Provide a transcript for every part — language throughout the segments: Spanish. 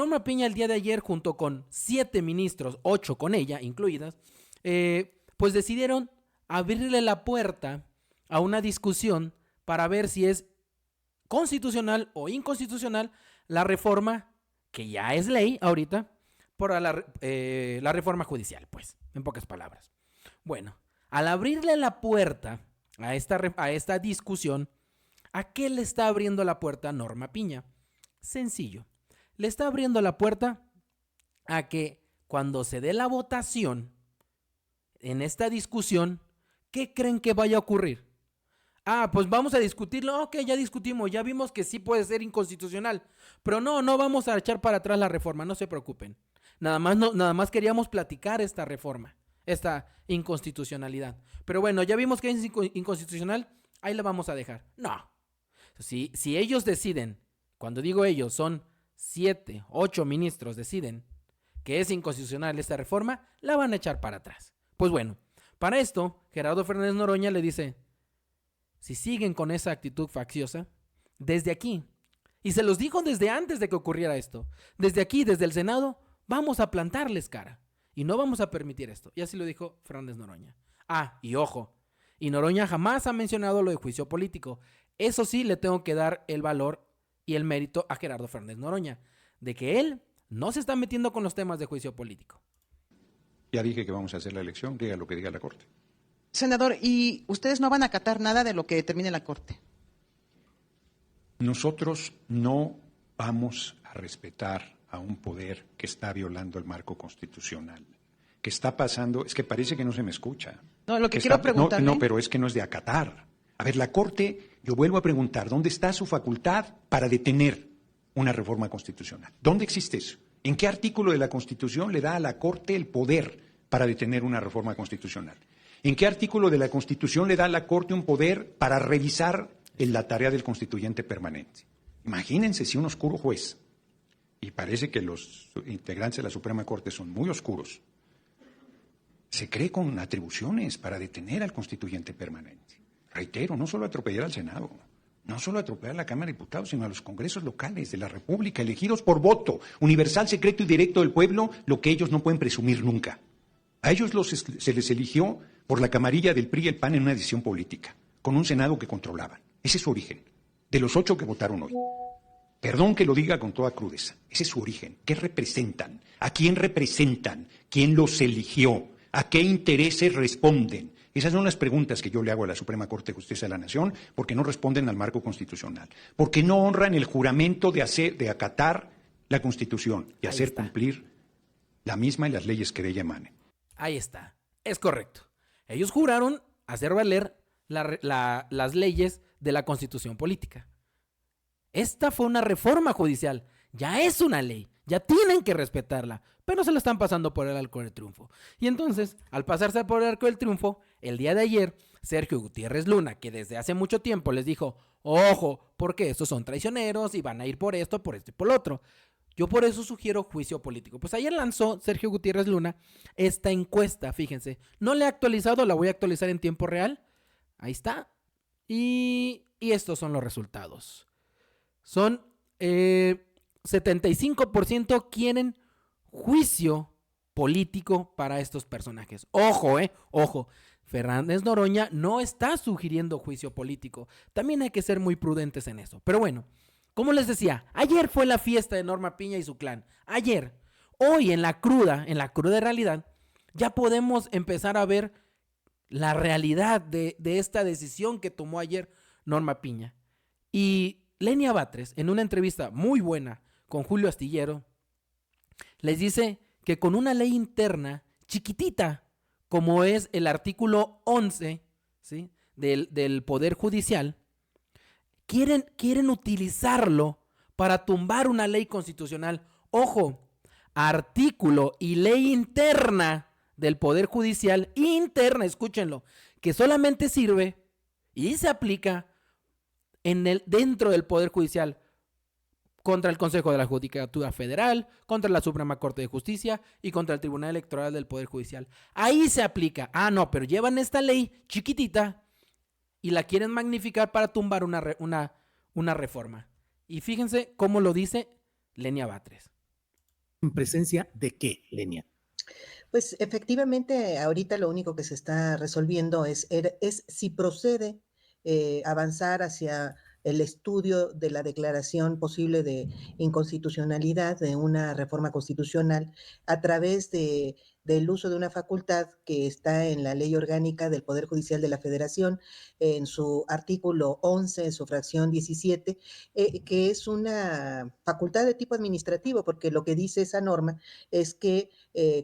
Norma Piña el día de ayer, junto con 7 ministros, 8 con ella incluidas, pues decidieron abrirle la puerta a una discusión para ver si es constitucional o inconstitucional la reforma, que ya es ley ahorita, por la reforma judicial, pues, en pocas palabras. Bueno, al abrirle la puerta a esta discusión, ¿a qué le está abriendo la puerta Norma Piña? Sencillo. Le está abriendo la puerta a que cuando se dé la votación en esta discusión, ¿qué creen que vaya a ocurrir? Pues vamos a discutirlo. Ok, ya discutimos, ya vimos que sí puede ser inconstitucional. Pero no vamos a echar para atrás la reforma, no se preocupen. Nada más queríamos platicar esta reforma, esta inconstitucionalidad. Pero bueno, ya vimos que es inconstitucional, ahí la vamos a dejar. No. Si ellos deciden, cuando digo ellos, son 7, 8 ministros deciden que es inconstitucional esta reforma, la van a echar para atrás. Pues bueno, para esto, Gerardo Fernández Noroña le dice, si siguen con esa actitud facciosa, desde aquí, y se los dijo desde antes de que ocurriera esto, desde aquí, desde el Senado, vamos a plantarles cara y no vamos a permitir esto. Y así lo dijo Fernández Noroña. Y ojo, y Noroña jamás ha mencionado lo de juicio político. Eso sí, le tengo que dar el valor y el mérito a Gerardo Fernández Noroña, de que él no se está metiendo con los temas de juicio político. Ya dije que vamos a hacer la elección, diga lo que diga la Corte. Senador, ¿y ustedes no van a acatar nada de lo que determine la Corte? Nosotros no vamos a respetar a un poder que está violando el marco constitucional. ¿Qué está pasando? Es que parece que no se me escucha. No, lo que quiero preguntarle... No, pero es que no es de acatar. A ver, la Corte, yo vuelvo a preguntar, ¿dónde está su facultad para detener una reforma constitucional? ¿Dónde existe eso? ¿En qué artículo de la Constitución le da a la Corte el poder para detener una reforma constitucional? ¿En qué artículo de la Constitución le da a la Corte un poder para revisar la tarea del constituyente permanente? Imagínense si un oscuro juez, y parece que los integrantes de la Suprema Corte son muy oscuros, se cree con atribuciones para detener al constituyente permanente. Reitero, no solo atropellar al Senado, no solo atropellar a la Cámara de Diputados, sino a los congresos locales de la República, elegidos por voto, universal, secreto y directo del pueblo, lo que ellos no pueden presumir nunca. A ellos se les eligió por la camarilla del PRI y el PAN en una decisión política, con un Senado que controlaban. Ese es su origen, de los 8 que votaron hoy. Perdón que lo diga con toda crudeza, ese es su origen. ¿Qué representan? ¿A quién representan? ¿Quién los eligió? ¿A qué intereses responden? Esas son las preguntas que yo le hago a la Suprema Corte de Justicia de la Nación, porque no responden al marco constitucional, porque no honran el juramento de acatar la Constitución y hacer cumplir la misma y las leyes que de ella emanen. Ahí está, es correcto. Ellos juraron hacer valer las leyes de la Constitución política. Esta fue una reforma judicial, ya es una ley, ya tienen que respetarla, pero se la están pasando por el arco del triunfo. Y entonces, al pasarse por el arco del triunfo, el día de ayer, Sergio Gutiérrez Luna, que desde hace mucho tiempo les dijo, ojo, porque estos son traicioneros y van a ir por esto y por lo otro. Yo por eso sugiero juicio político. Pues ayer lanzó Sergio Gutiérrez Luna esta encuesta, fíjense. No la he actualizado, la voy a actualizar en tiempo real. Ahí está. Y estos son los resultados. Son 75% quieren juicio político para estos personajes. Ojo, ojo. Fernández Noroña no está sugiriendo juicio político. También hay que ser muy prudentes en eso. Pero bueno, como les decía, ayer fue la fiesta de Norma Piña y su clan. Ayer. Hoy en la cruda realidad, ya podemos empezar a ver la realidad de esta decisión que tomó ayer Norma Piña. Y Lenia Batres, en una entrevista muy buena con Julio Astillero, les dice que con una ley interna chiquitita, como es el artículo 11, ¿sí?, del Poder Judicial, quieren utilizarlo para tumbar una ley constitucional. Ojo, artículo y ley interna del Poder Judicial, interna, escúchenlo, que solamente sirve y se aplica dentro del Poder Judicial contra el Consejo de la Judicatura Federal, contra la Suprema Corte de Justicia y contra el Tribunal Electoral del Poder Judicial. Ahí se aplica. No, pero llevan esta ley chiquitita y la quieren magnificar para tumbar una reforma. Y fíjense cómo lo dice Lenia Batres. ¿En presencia de qué, Lenia? Pues efectivamente, ahorita lo único que se está resolviendo es si procede avanzar hacia el estudio de la declaración posible de inconstitucionalidad de una reforma constitucional a través del uso de una facultad que está en la Ley Orgánica del Poder Judicial de la Federación, en su artículo 11, en su fracción 17, que es una facultad de tipo administrativo, porque lo que dice esa norma es que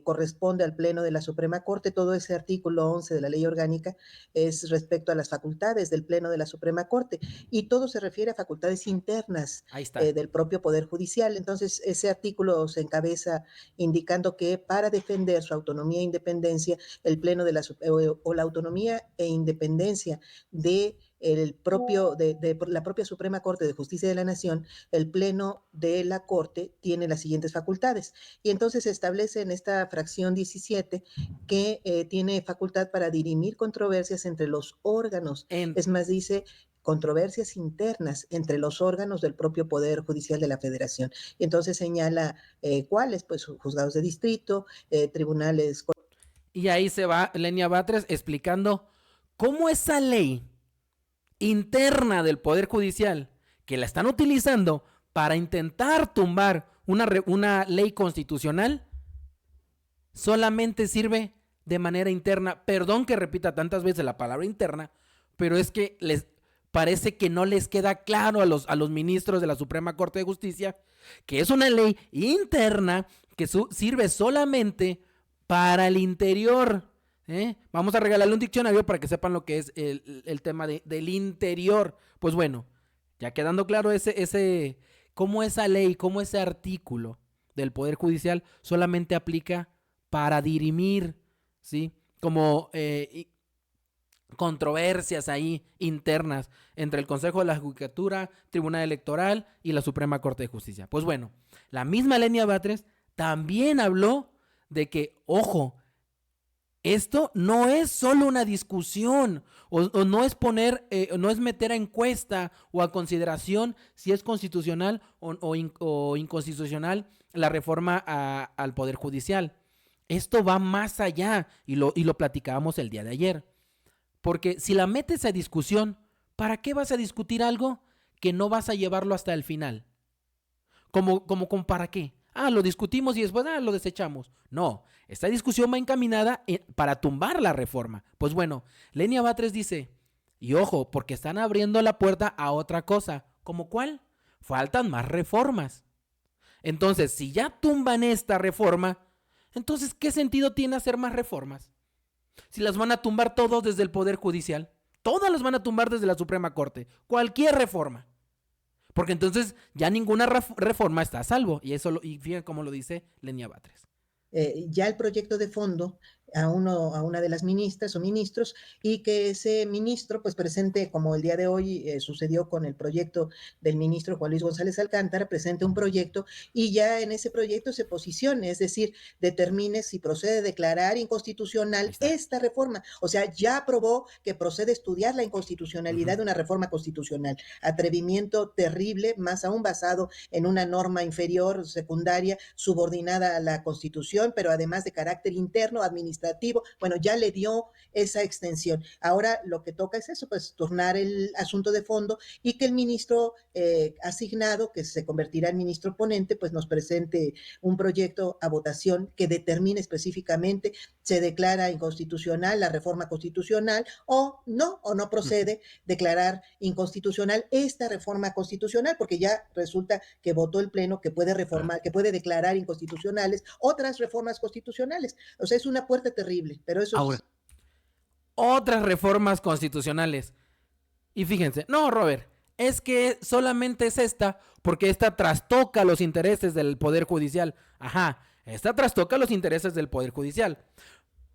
corresponde al Pleno de la Suprema Corte. Todo ese artículo 11 de la Ley Orgánica es respecto a las facultades del Pleno de la Suprema Corte y todo se refiere a facultades internas Ahí está. del propio Poder Judicial. Entonces, ese artículo se encabeza indicando que para defender su autonomía e independencia, el Pleno de o la autonomía e independencia de la propia Suprema Corte de Justicia de la Nación, el Pleno de la Corte tiene las siguientes facultades. Y entonces se establece en esta fracción 17 que tiene facultad para dirimir controversias entre los órganos. Es más, dice controversias internas entre los órganos del propio Poder Judicial de la Federación. Y entonces señala cuáles, pues juzgados de distrito, tribunales. Y ahí se va Lenia Batres explicando cómo esa ley interna del Poder Judicial, que la están utilizando para intentar tumbar una ley constitucional, solamente sirve de manera interna. Perdón que repita tantas veces la palabra interna, pero es que les parece que no les queda claro a los ministros de la Suprema Corte de Justicia que es una ley interna que sirve solamente para el interior. Vamos a regalarle un diccionario para que sepan lo que es el tema del interior. Pues bueno, ya quedando claro cómo esa ley, cómo ese artículo del Poder Judicial solamente aplica para dirimir, ¿sí? Como controversias ahí internas entre el Consejo de la Judicatura, Tribunal Electoral y la Suprema Corte de Justicia. Pues bueno, la misma Lenia Batres también habló de que, ojo, esto no es solo una discusión o no es no es meter a encuesta o a consideración si es constitucional o inconstitucional la reforma al Poder Judicial. Esto va más allá y lo platicábamos el día de ayer. Porque si la metes a discusión, ¿para qué vas a discutir algo que no vas a llevarlo hasta el final? ¿Como para qué? Lo discutimos y después lo desechamos. No, esta discusión va encaminada para tumbar la reforma. Pues bueno, Lenia Batres dice, y ojo, porque están abriendo la puerta a otra cosa. ¿Cómo cuál? Faltan más reformas. Entonces, si ya tumban esta reforma, entonces, ¿qué sentido tiene hacer más reformas? Si las van a tumbar todos desde el Poder Judicial, todas las van a tumbar desde la Suprema Corte, cualquier reforma. Porque entonces ya ninguna reforma está a salvo. Y fíjense cómo lo dice Lenia Batres. Ya el proyecto de fondo a una de las ministras o ministros y que ese ministro pues presente, como el día de hoy sucedió con el proyecto del ministro Juan Luis González Alcántara, presente un proyecto y ya en ese proyecto se posicione, es decir, determine si procede a declarar inconstitucional esta reforma. O sea, ya aprobó que procede a estudiar la inconstitucionalidad de una reforma constitucional. Atrevimiento terrible, más aún basado en una norma inferior, secundaria, subordinada a la Constitución, pero además de carácter interno, administrativo. Bueno, ya le dio esa extensión. Ahora lo que toca es eso, pues turnar el asunto de fondo y que el ministro asignado, que se convertirá en ministro ponente, pues nos presente un proyecto a votación que determine específicamente se declara inconstitucional la reforma constitucional o no procede declarar inconstitucional esta reforma constitucional, porque ya resulta que votó el Pleno que puede reformar, que puede declarar inconstitucionales otras reformas constitucionales. O sea, es una puerta terrible, pero eso ahora, otras reformas constitucionales. Y fíjense, no, Robert, es que solamente es esta, porque esta trastoca los intereses del Poder Judicial. Ajá, esta trastoca los intereses del Poder Judicial.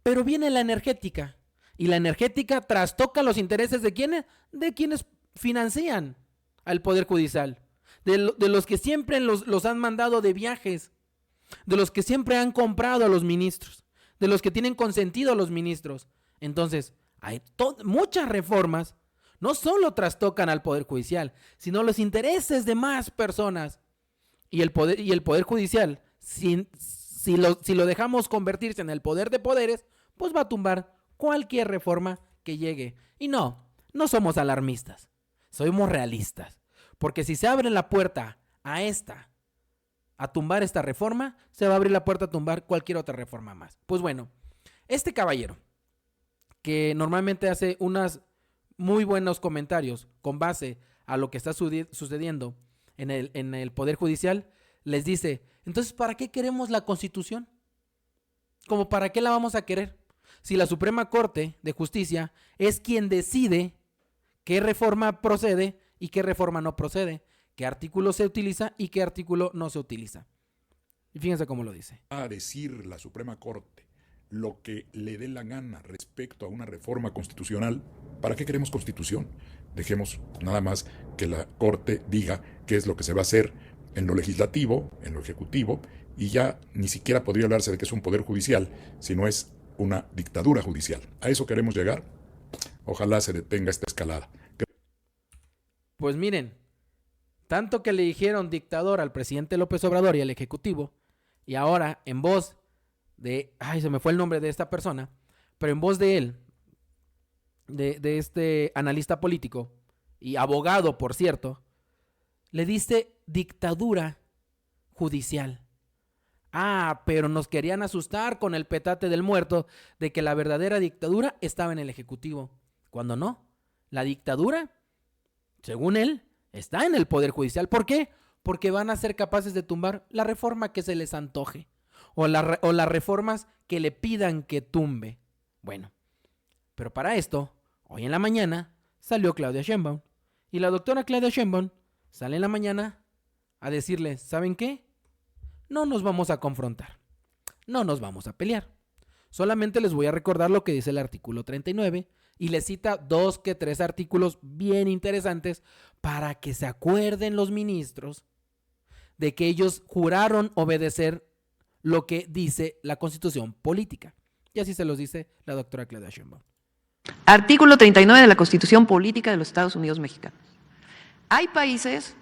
Pero viene la energética, y la energética trastoca los intereses ¿de quiénes? De quienes financian al Poder Judicial, de los que siempre los han mandado de viajes, de los que siempre han comprado a los ministros, de los que tienen consentido a los ministros. Entonces, hay muchas reformas no solo trastocan al Poder Judicial, sino los intereses de más personas. Y el Poder Judicial, si lo dejamos convertirse en el poder de poderes, pues va a tumbar cualquier reforma que llegue. Y no somos alarmistas, somos realistas. Porque si se abre la puerta a tumbar esta reforma, se va a abrir la puerta a tumbar cualquier otra reforma más. Pues bueno, este caballero, que normalmente hace unos muy buenos comentarios con base a lo que está sucediendo en el Poder Judicial, les dice, entonces, ¿para qué queremos la Constitución? ¿Cómo para qué la vamos a querer? Si la Suprema Corte de Justicia es quien decide qué reforma procede y qué reforma no procede, qué artículo se utiliza y qué artículo no se utiliza. Y fíjense cómo lo dice. A decir la Suprema Corte lo que le dé la gana respecto a una reforma constitucional, ¿para qué queremos Constitución? Dejemos nada más que la Corte diga qué es lo que se va a hacer en lo legislativo, en lo ejecutivo, y ya ni siquiera podría hablarse de que es un poder judicial, sino es una dictadura judicial. ¿A eso queremos llegar? Ojalá se detenga esta escalada. Pues miren, tanto que le dijeron dictador al presidente López Obrador y al ejecutivo, y ahora en voz de, se me fue el nombre de esta persona, pero en voz de él, de este analista político y abogado, por cierto, le dice dictadura judicial. Pero nos querían asustar con el petate del muerto de que la verdadera dictadura estaba en el Ejecutivo, cuando no. La dictadura, según él, está en el Poder Judicial. ¿Por qué? Porque van a ser capaces de tumbar la reforma que se les antoje o las reformas que le pidan que tumbe. Bueno, pero para esto, hoy en la mañana salió Claudia Sheinbaum y la doctora Claudia Sheinbaum sale en la mañana a decirle, ¿saben qué? No nos vamos a confrontar, no nos vamos a pelear. Solamente les voy a recordar lo que dice el artículo 39 y les cita 2 que 3 artículos bien interesantes para que se acuerden los ministros de que ellos juraron obedecer lo que dice la Constitución política. Y así se los dice la doctora Claudia Sheinbaum. Artículo 39 de la Constitución Política de los Estados Unidos Mexicanos. Hay países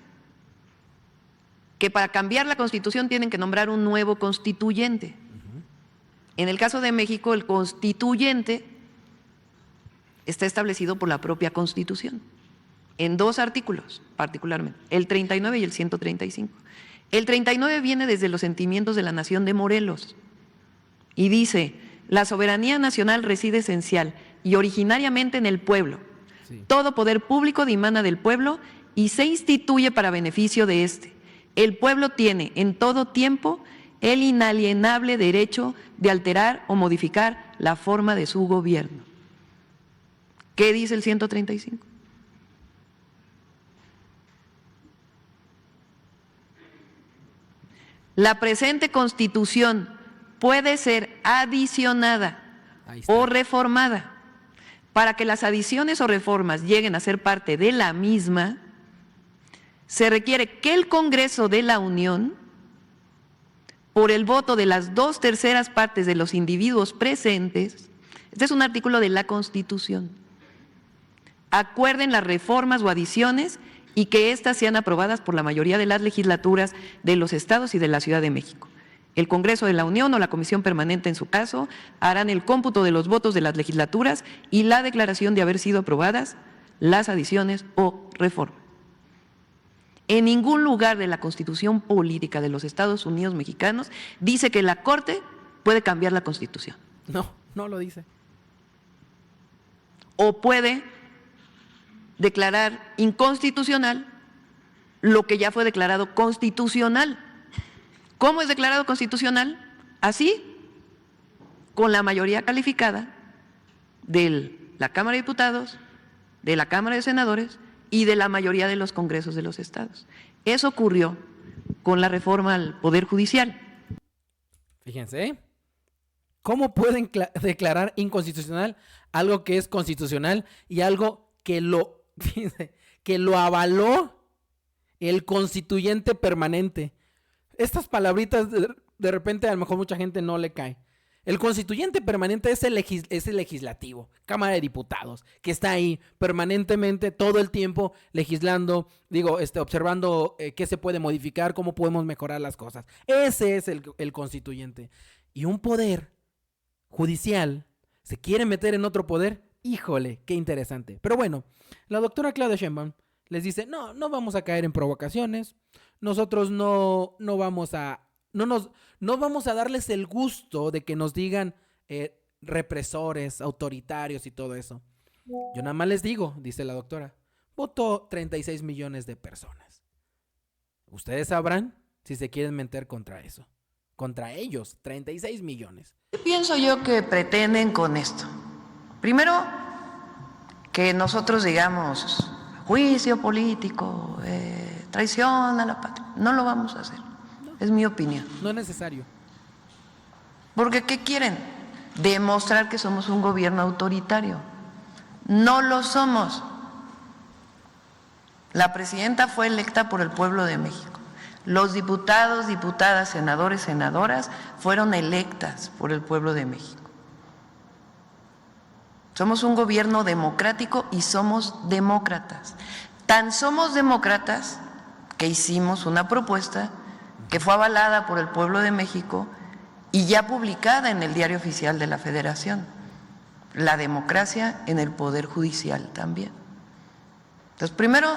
que para cambiar la Constitución tienen que nombrar un nuevo constituyente. En el caso de México, el constituyente está establecido por la propia Constitución, en 2 artículos particularmente, el 39 y el 135. El 39 viene desde los sentimientos de la nación de Morelos y dice, la soberanía nacional reside esencial y originariamente en el pueblo. Sí. Todo poder público dimana del pueblo y se instituye para beneficio de éste. El pueblo tiene en todo tiempo el inalienable derecho de alterar o modificar la forma de su gobierno. ¿Qué dice el 135? La presente Constitución puede ser adicionada o reformada. Para que las adiciones o reformas lleguen a ser parte de la misma, se requiere que el Congreso de la Unión, por el voto de las 2/3 partes de los individuos presentes, este es un artículo de la Constitución, acuerden las reformas o adiciones y que éstas sean aprobadas por la mayoría de las legislaturas de los estados y de la Ciudad de México. El Congreso de la Unión o la Comisión Permanente, en su caso, harán el cómputo de los votos de las legislaturas y la declaración de haber sido aprobadas las adiciones o reformas. En ningún lugar de la Constitución Política de los Estados Unidos Mexicanos dice que la Corte puede cambiar la Constitución. No lo dice. O puede declarar inconstitucional lo que ya fue declarado constitucional. ¿Cómo es declarado constitucional? Así, con la mayoría calificada de la Cámara de Diputados, de la Cámara de Senadores y de la mayoría de los congresos de los estados. Eso ocurrió con la reforma al Poder Judicial. Fíjense, ¿eh? ¿Cómo pueden declarar inconstitucional algo que es constitucional y algo que lo avaló el constituyente permanente? Estas palabritas de repente a lo mejor mucha gente no le cae. El constituyente permanente es el legislativo, Cámara de Diputados, que está ahí permanentemente todo el tiempo legislando, observando qué se puede modificar, cómo podemos mejorar las cosas. Ese es el constituyente. Y un poder judicial se quiere meter en otro poder. Híjole, qué interesante. Pero bueno, la doctora Claudia Sheinbaum les dice, no vamos a caer en provocaciones, nosotros no vamos a darles el gusto de que nos digan represores, autoritarios y todo eso. Yo nada más les digo, dice la doctora, votó 36 millones de personas. Ustedes sabrán si se quieren meter contra eso. Contra ellos, 36 millones. Pienso yo que pretenden con esto. Primero, que nosotros digamos juicio político, traición a la patria. No lo vamos a hacer. Es mi opinión. No es necesario. Porque ¿qué quieren? Demostrar que somos un gobierno autoritario. No lo somos. La presidenta fue electa por el pueblo de México. Los diputados, diputadas, senadores, senadoras fueron electas por el pueblo de México. Somos un gobierno democrático y somos demócratas. Tan somos demócratas que hicimos una propuesta que fue avalada por el pueblo de México y ya publicada en el Diario Oficial de la Federación. La democracia en el Poder Judicial también. Entonces, primero,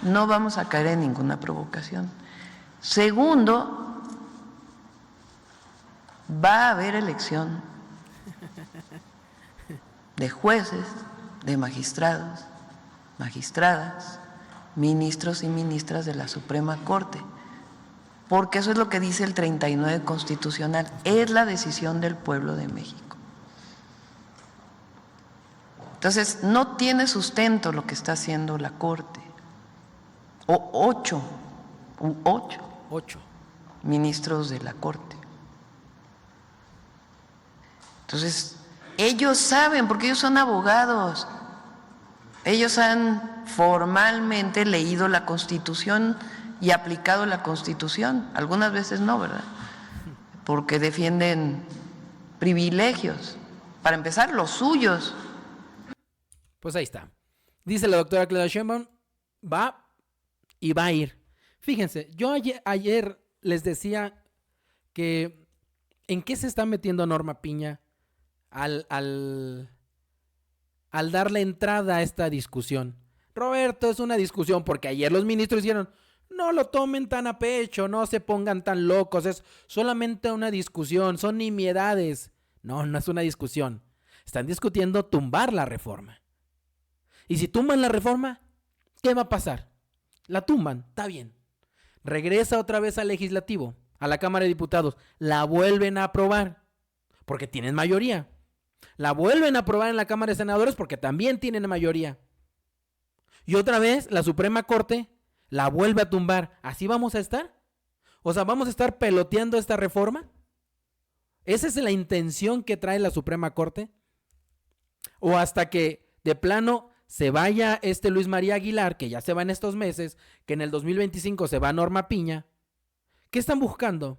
no vamos a caer en ninguna provocación. Segundo, va a haber elección de jueces, de magistrados, magistradas, ministros y ministras de la Suprema Corte, porque eso es lo que dice el 39 constitucional, es la decisión del pueblo de México. Entonces, no tiene sustento lo que está haciendo la Corte, o ocho ministros de la Corte. Entonces, ellos saben, porque ellos son abogados, ellos han formalmente leído la Constitución y aplicado la Constitución, algunas veces no, ¿verdad? Porque defienden privilegios, para empezar, los suyos. Pues ahí está. Dice la doctora Claudia Sheinbaum, va y va a ir. Fíjense, yo ayer les decía que en qué se está metiendo Norma Piña al darle entrada a esta discusión. Roberto, es una discusión porque ayer los ministros dijeron, no lo tomen tan a pecho, no se pongan tan locos, es solamente una discusión, son nimiedades. No es una discusión. Están discutiendo tumbar la reforma. Y si tumban la reforma, ¿qué va a pasar? La tumban, está bien. Regresa otra vez al legislativo, a la Cámara de Diputados, la vuelven a aprobar, porque tienen mayoría. La vuelven a aprobar en la Cámara de Senadores porque también tienen mayoría. Y otra vez la Suprema Corte la vuelve a tumbar. ¿Así vamos a estar? O sea, ¿vamos a estar peloteando esta reforma? ¿Esa es la intención que trae la Suprema Corte? ¿O hasta que de plano se vaya Luis María Aguilar, que ya se va en estos meses, que en el 2025 se va Norma Piña? ¿Qué están buscando?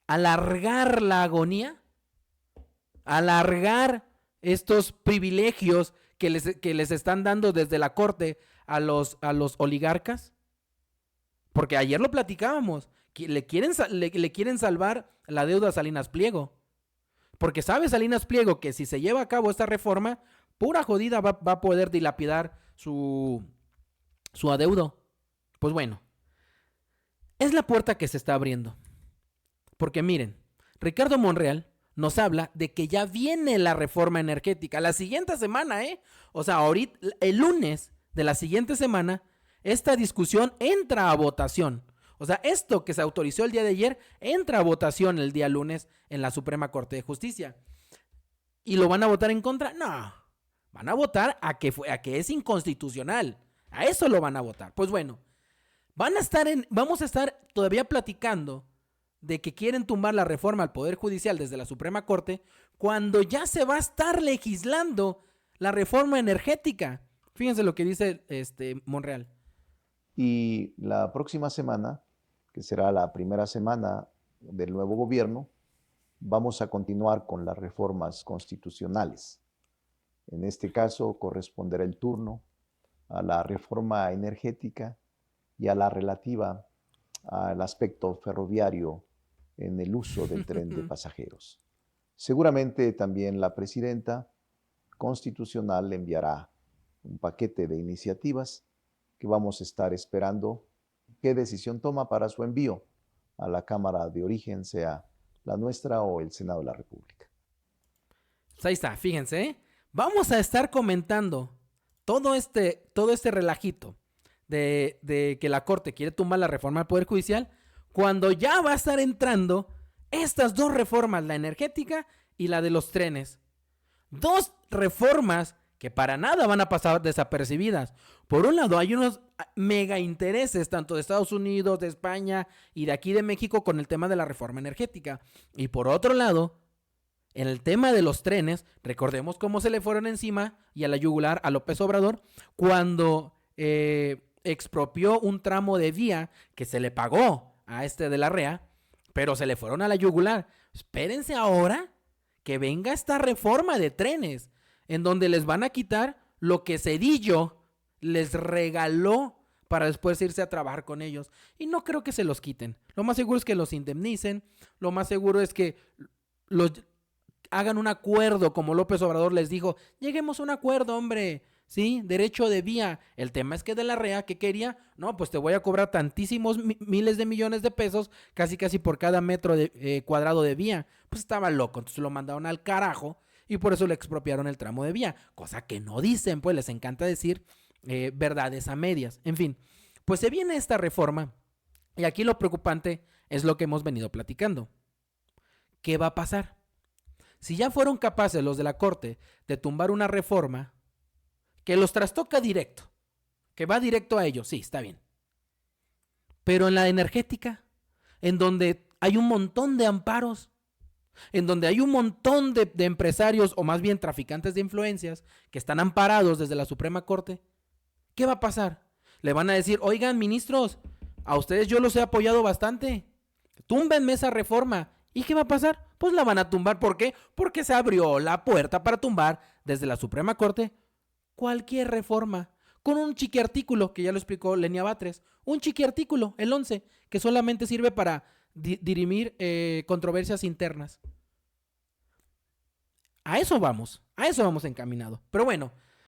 ¿Alargar la agonía? ¿Alargar estos privilegios que les están dando desde la Corte a los oligarcas? Porque ayer lo platicábamos, que le quieren salvar la deuda a Salinas Pliego. Porque sabe Salinas Pliego que si se lleva a cabo esta reforma, pura jodida va a poder dilapidar su adeudo. Pues bueno, es la puerta que se está abriendo. Porque miren, Ricardo Monreal nos habla de que ya viene la reforma energética la siguiente semana, O sea, ahorita, el lunes de la siguiente semana, esta discusión entra a votación. O sea, esto que se autorizó el día de ayer entra a votación el día lunes en la Suprema Corte de Justicia. ¿Y lo van a votar en contra? No. Van a votar a que es inconstitucional. A eso lo van a votar. Pues bueno, vamos a estar todavía platicando de que quieren tumbar la reforma al Poder Judicial desde la Suprema Corte cuando ya se va a estar legislando la reforma energética. Fíjense lo que dice Monreal. Y la próxima semana, que será la primera semana del nuevo gobierno, vamos a continuar con las reformas constitucionales. En este caso corresponderá el turno a la reforma energética y a la relativa al aspecto ferroviario en el uso del tren de pasajeros. Seguramente también la presidenta constitucional enviará un paquete de iniciativas que vamos a estar esperando qué decisión toma para su envío a la Cámara de origen, sea la nuestra o el Senado de la República. Pues ahí está, fíjense, ¿eh? Vamos a estar comentando todo este relajito de que la Corte quiere tumbar la reforma del Poder Judicial cuando ya va a estar entrando estas dos reformas, la energética y la de los trenes. Dos reformas que para nada van a pasar desapercibidas. Por un lado, hay unos mega intereses tanto de Estados Unidos, de España y de aquí de México con el tema de la reforma energética. Y por otro lado, en el tema de los trenes, recordemos cómo se le fueron encima y a la yugular a López Obrador cuando expropió un tramo de vía que se le pagó a de la REA, pero se le fueron a la yugular. Espérense ahora que venga esta reforma de trenes, en donde les van a quitar lo que Zedillo les regaló para después irse a trabajar con ellos. Y no creo que se los quiten. Lo más seguro es que los indemnicen. Lo más seguro es que los hagan un acuerdo, como López Obrador les dijo. Lleguemos a un acuerdo, hombre. ¿Sí? Derecho de vía. El tema es que de la REA, ¿qué quería? No, pues te voy a cobrar tantísimos miles de millones de pesos, casi por cada metro cuadrado de vía. Pues estaba loco, entonces lo mandaron al carajo y por eso le expropiaron el tramo de vía. Cosa que no dicen, pues les encanta decir verdades a medias. En fin, pues se viene esta reforma y aquí lo preocupante es lo que hemos venido platicando. ¿Qué va a pasar? Si ya fueron capaces los de la Corte de tumbar una reforma que los trastoca directo, que va directo a ellos, sí, está bien. Pero en la energética, en donde hay un montón de amparos, en donde hay un montón de empresarios, o más bien traficantes de influencias, que están amparados desde la Suprema Corte, ¿qué va a pasar? Le van a decir, oigan, ministros, a ustedes yo los he apoyado bastante, túmbenme esa reforma. ¿Y qué va a pasar? Pues la van a tumbar. ¿Por qué? Porque se abrió la puerta para tumbar desde la Suprema Corte cualquier reforma, con un chiquiartículo, que ya lo explicó Lenia Batres, un chiquiartículo, el 11, que solamente sirve para dirimir controversias internas. A eso vamos encaminado. Pero bueno,